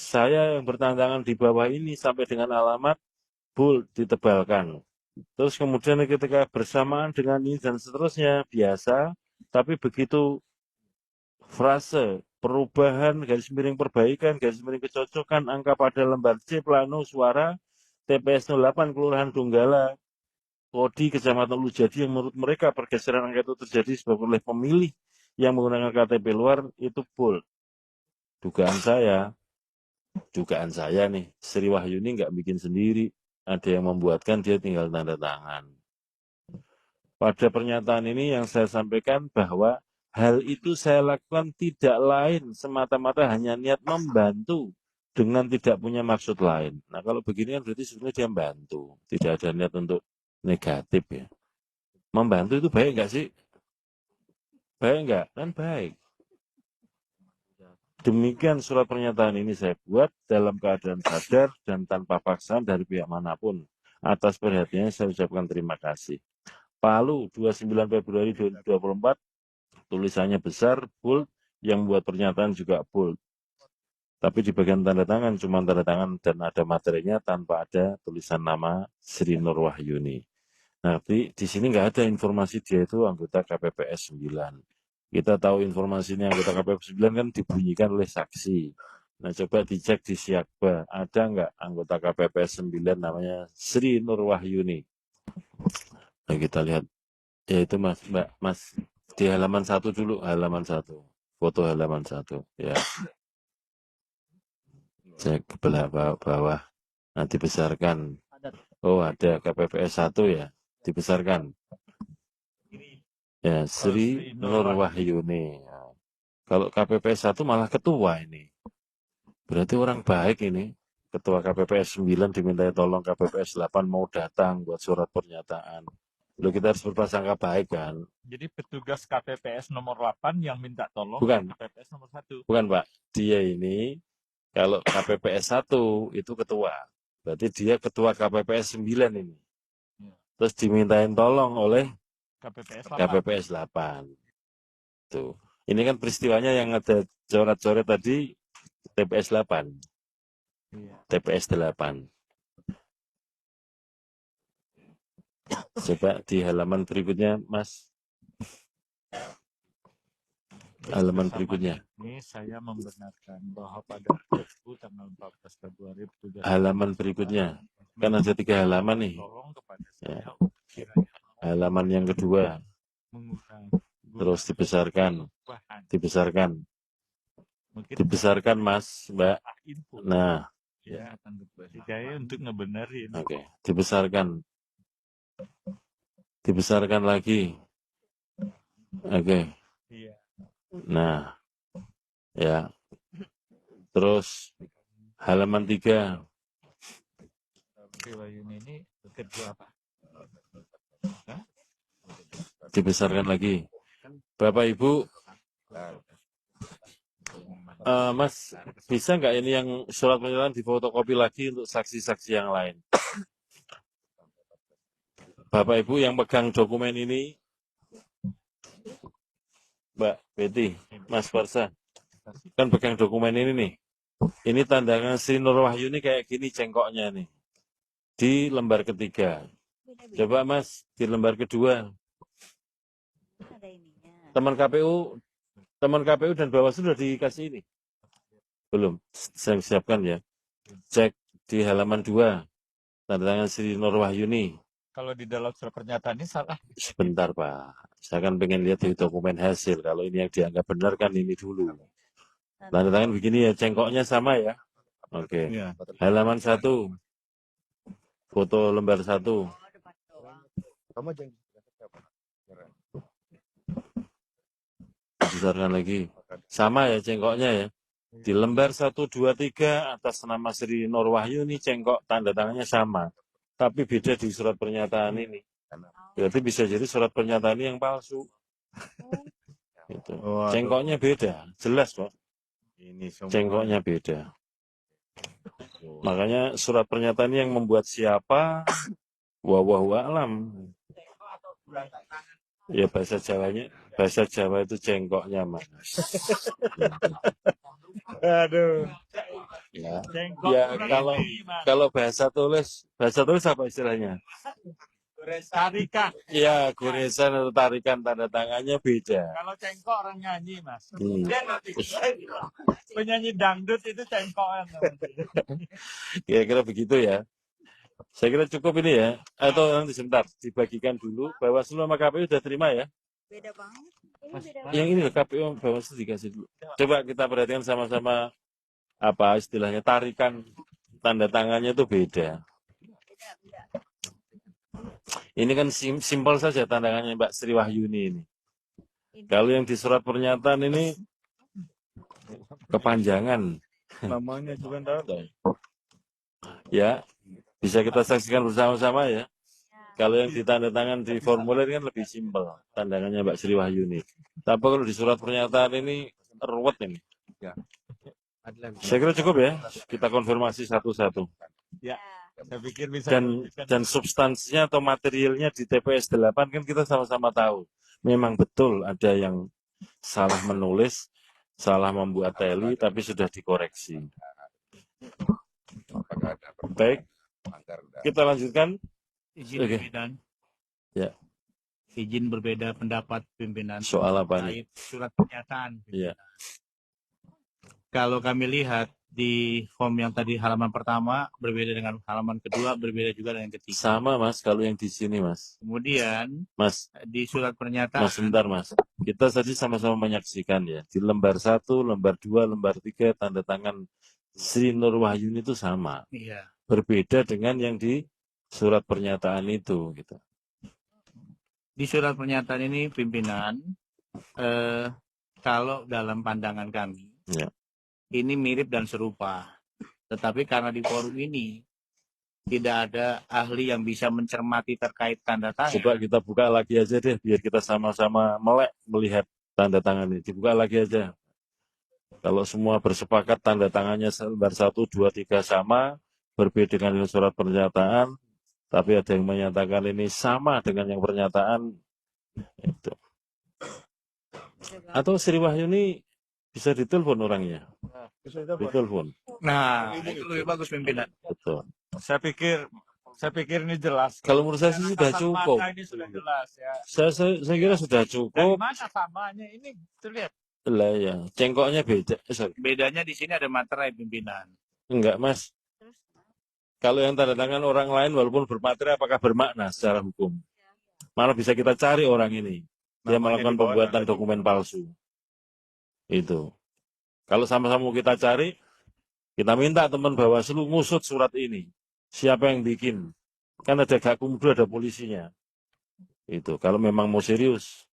saya yang bertanda tangan di bawah ini sampai dengan alamat bold ditebalkan. Terus kemudian ketika bersamaan dengan ini dan seterusnya biasa, tapi begitu frase perubahan garis miring perbaikan garis miring kecocokan angka pada lembar C plano suara TPS 08 Kelurahan Donggala Kodi Kecamatan Lujadi yang menurut mereka pergeseran angka itu terjadi sebab oleh pemilih yang menggunakan KTP luar itu bold. Dugaan saya nih, Sri Wahyuni nggak bikin sendiri, ada yang membuatkan, dia tinggal tanda tangan. Pada pernyataan ini yang saya sampaikan bahwa hal itu saya lakukan tidak lain semata-mata hanya niat membantu dengan tidak punya maksud lain. Nah kalau begini kan berarti sebenarnya dia membantu, tidak ada niat untuk negatif ya. Membantu itu baik nggak sih? Baik nggak? Kan baik. Demikian surat pernyataan ini saya buat dalam keadaan sadar dan tanpa paksaan dari pihak manapun. Atas perhatiannya saya ucapkan terima kasih. Palu, 29 Februari 2024, tulisannya besar, bold, yang buat pernyataan juga bold. Tapi di bagian tanda tangan, cuma tanda tangan dan ada materinya tanpa ada tulisan nama Sri Nur Wahyuni. Nah, di sini nggak ada informasi dia itu anggota KPPS 9. Kita tahu informasinya anggota KPPS 9 kan dibunyikan oleh saksi. Nah, coba dicek di Siakba, ada nggak anggota KPPS 9 namanya Sri Nur Wahyuni? Nah, kita lihat, ya itu Mas, di halaman 1 dulu, halaman 1. Foto halaman 1, ya. Cek ke bawah. Nah, dibesarkan. Oh, ada KPPS 1 ya, dibesarkan. Ya, Sri Nur Wahyuni. Ya. Kalau KPPS 1 malah ketua ini. Berarti orang baik ini. Ketua KPPS 9 diminta tolong KPPS 8 mau datang buat surat pernyataan. Lalu kita harus berprasangka baik kan. Jadi petugas KPPS nomor 8 yang minta tolong Bukan. KPPS nomor 1. Bukan Pak. Dia ini, kalau KPPS 1 itu ketua. Berarti dia ketua KPPS 9 ini. Terus dimintain tolong oleh KPPS 8. Tuh. Ini kan peristiwanya yang ada coret-coret tadi TPS 8. TPS 8. Coba di halaman berikutnya, Mas. Halaman berikutnya. Ini saya membenarkan bahwa pada Rabu tanggal 14 Februari petugas halaman berikutnya. Kan ada 3 halaman nih. tolong kepada saya Ya. Halaman yang kedua. Terus dibesarkan. Dibesarkan. Dibesarkan Mas, Mbak. Nah. Ya, saya untuk ngebenerin. Oke, dibesarkan. Dibesarkan lagi. Oke. Nah. Ya. Terus halaman 3. Ini kedua apa? Dibesarkan lagi. Bapak Ibu, Mas, bisa nggak ini yang surat pernyataan difotokopi lagi untuk saksi-saksi yang lain? Bapak Ibu yang pegang dokumen ini, Mbak Betty, Mas Farsa, kan pegang dokumen ini nih. Ini tandangan Sri Nur Wahyuni kayak gini cengkoknya nih. Di lembar ketiga. Coba Mas, di lembar kedua. Teman KPU dan Bawaslu sudah dikasih ini? Belum, saya siapkan ya. Cek di halaman 2. Tanda tangan Sri Nur Wahyuni. Kalau di dalam surat pernyataan ini salah. Sebentar Pak, saya kan pengen lihat di dokumen hasil. Kalau ini yang dianggap benar kan ini dulu. Tanda tangan begini ya, cengkoknya sama ya. Oke. Ya. Halaman 1. Foto lembar 1. Besarkan lagi. Sama ya cengkoknya ya. Di lembar 1, 2, 3 atas nama Sri Nur Wahyuni cengkok tanda tangannya sama. Tapi beda di surat pernyataan ini. Berarti bisa jadi surat pernyataan ini yang palsu. Gitu. Cengkoknya beda, jelas Pak. Cengkoknya beda. Makanya surat pernyataan ini yang membuat siapa? Wallahu a'lam. Ya bahasa Jawa itu cengkoknya Mas. Aduh. Ya, Cengkok ya kurang kalau lebih, Mas. kalau bahasa tulis apa istilahnya? Tarikan. Ya, goresan atau tarikan tanda tangannya beda. Kalau cengkok orang nyanyi, Mas. Hmm. Penyanyi dangdut itu cengkokan. Kira-kira begitu ya. Saya kira cukup ini ya. Atau nanti sebentar dibagikan dulu. Bawaslu sama KPU sudah terima ya? Beda banget. Ini beda Yang banget. ini loh, KPU sama Bawaslu dikasih dulu. Coba kita perhatikan sama-sama apa istilahnya tarikan tanda tangannya itu beda. Beda. Ini kan simpel saja tanda tangannya Mbak Sri Wahyuni ini. Kalau yang di surat pernyataan ini kepanjangan. Namanya juga tahu. Ya, bisa kita saksikan bersama-sama ya. Kalau yang ditandatangan di formulir kan lebih simpel, tandangannya Mbak Sri Wahyuni. Tapi kalau di surat pernyataan ini ruwet ini. Ya. Saya kira cukup ya, kita konfirmasi satu-satu. Ya, saya pikir bisa. Dan substansinya atau materialnya di TPS 8 kan kita sama-sama tahu. Memang betul ada yang salah menulis, salah membuat teli, tapi sudah dikoreksi. Baik, kita lanjutkan. Izin Oke. pimpinan. Ya. Izin berbeda pendapat pimpinan. Soal apa nih? Terkait surat pernyataan. Iya. Kalau kami lihat di form yang tadi halaman pertama berbeda dengan halaman kedua, berbeda juga dengan ketiga. Sama Mas, kalau yang di sini Mas. Kemudian Mas, di surat pernyataan. Mas sebentar Mas. Kita tadi sama-sama menyaksikan ya. Di lembar 1, lembar 2, lembar 3 tanda tangan Sri Nur Wahyuni itu sama. Iya. Berbeda dengan yang di surat pernyataan itu gitu. Di surat pernyataan ini pimpinan kalau dalam pandangan kami Ya. ini mirip dan serupa. Tetapi karena di forum ini tidak ada ahli yang bisa mencermati terkait tanda tangan. Coba kita buka lagi aja deh biar kita sama-sama melek melihat tanda tangan ini. Dibuka lagi aja. Kalau semua bersepakat tanda tangannya lembar 1, 2, 3 sama, berbeda dengan surat pernyataan, tapi ada yang menyatakan ini sama dengan yang pernyataan. Itu. Atau Sri Wahyuni bisa ditelepon orangnya. Ditelepon. Nah, itu lebih bagus pimpinan. Betul. Saya pikir ini jelas. Kalau menurut saya sih sudah cukup. Ini sudah jelas ya. Saya kira sudah Dari cukup. mana samanya ini terlihat? Lah ya, cengkoknya beda. Sorry. Bedanya di sini ada materai pimpinan. Enggak, Mas. Kalau yang tanda tangan orang lain walaupun bermaterai apakah bermakna secara hukum? Malah bisa kita cari orang ini. Dia melakukan pembuatan dokumen palsu. Itu. Kalau sama-sama kita cari, kita minta teman Bawaslu ngusut surat ini. Siapa yang bikin? Kan ada Gakumdu, ada polisinya. Itu. Kalau memang mau serius,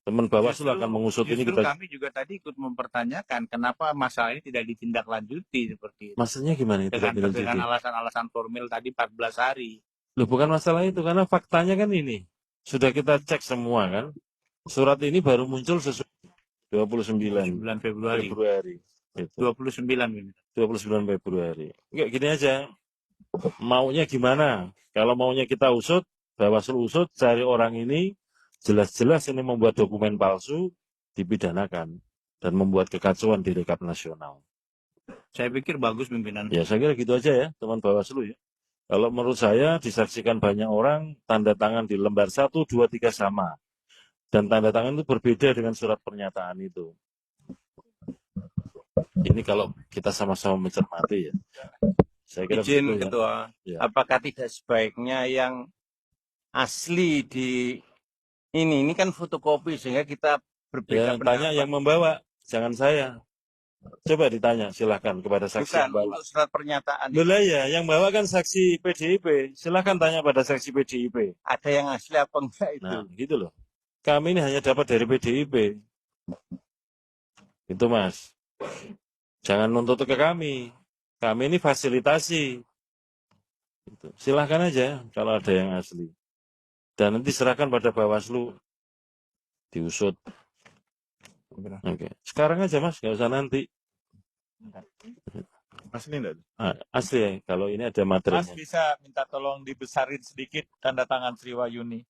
teman Bawaslu akan mengusut ini. Kami juga tadi ikut mempertanyakan kenapa masalah ini tidak ditindaklanjuti seperti itu. Maksudnya gimana itu? Dengan alasan-alasan formil tadi 14 hari. Loh, bukan masalah itu, karena faktanya kan ini. Sudah kita cek semua kan. Surat ini baru muncul 29 Februari. Itu. 29 Februari. Enggak, gini aja. Maunya gimana? Kalau maunya kita usut, Bawaslu usut, cari orang ini, jelas-jelas ini membuat dokumen palsu, dipidanakan. Dan membuat kekacauan di rekap nasional. Saya pikir bagus pimpinan. Ya, saya kira gitu aja ya, teman Bawaslu ya. Kalau menurut saya, disaksikan banyak orang, tanda tangan di lembar 1, 2, 3 sama. Dan tanda tangan itu berbeda dengan surat pernyataan itu. Ini kalau kita sama-sama mencermati ya. Saya kira izin begitu, Ketua, ya. Apakah tidak sebaiknya yang asli di ini kan fotokopi sehingga kita berbeda Ya, tanya yang membawa, jangan saya. Coba ditanya, silahkan kepada saksi bukan yang bawa. untuk surat pernyataan. Belah ya, yang bawa kan saksi PDIP. Silahkan tanya pada saksi PDIP. Ada yang asli apa enggak itu? Nah, gitu loh. Kami ini hanya dapat dari PDIP. Itu Mas. Jangan nuntut ke kami. Kami ini fasilitasi. Gitu. Silahkan aja kalau ada yang asli. Dan nanti serahkan pada Bawaslu. Diusut. Oke. Sekarang aja Mas, nggak usah nanti. Asli enggak? Asli ya, kalau ini ada materinya. Mas bisa minta tolong dibesarin sedikit tanda tangan Sri Wahyuni.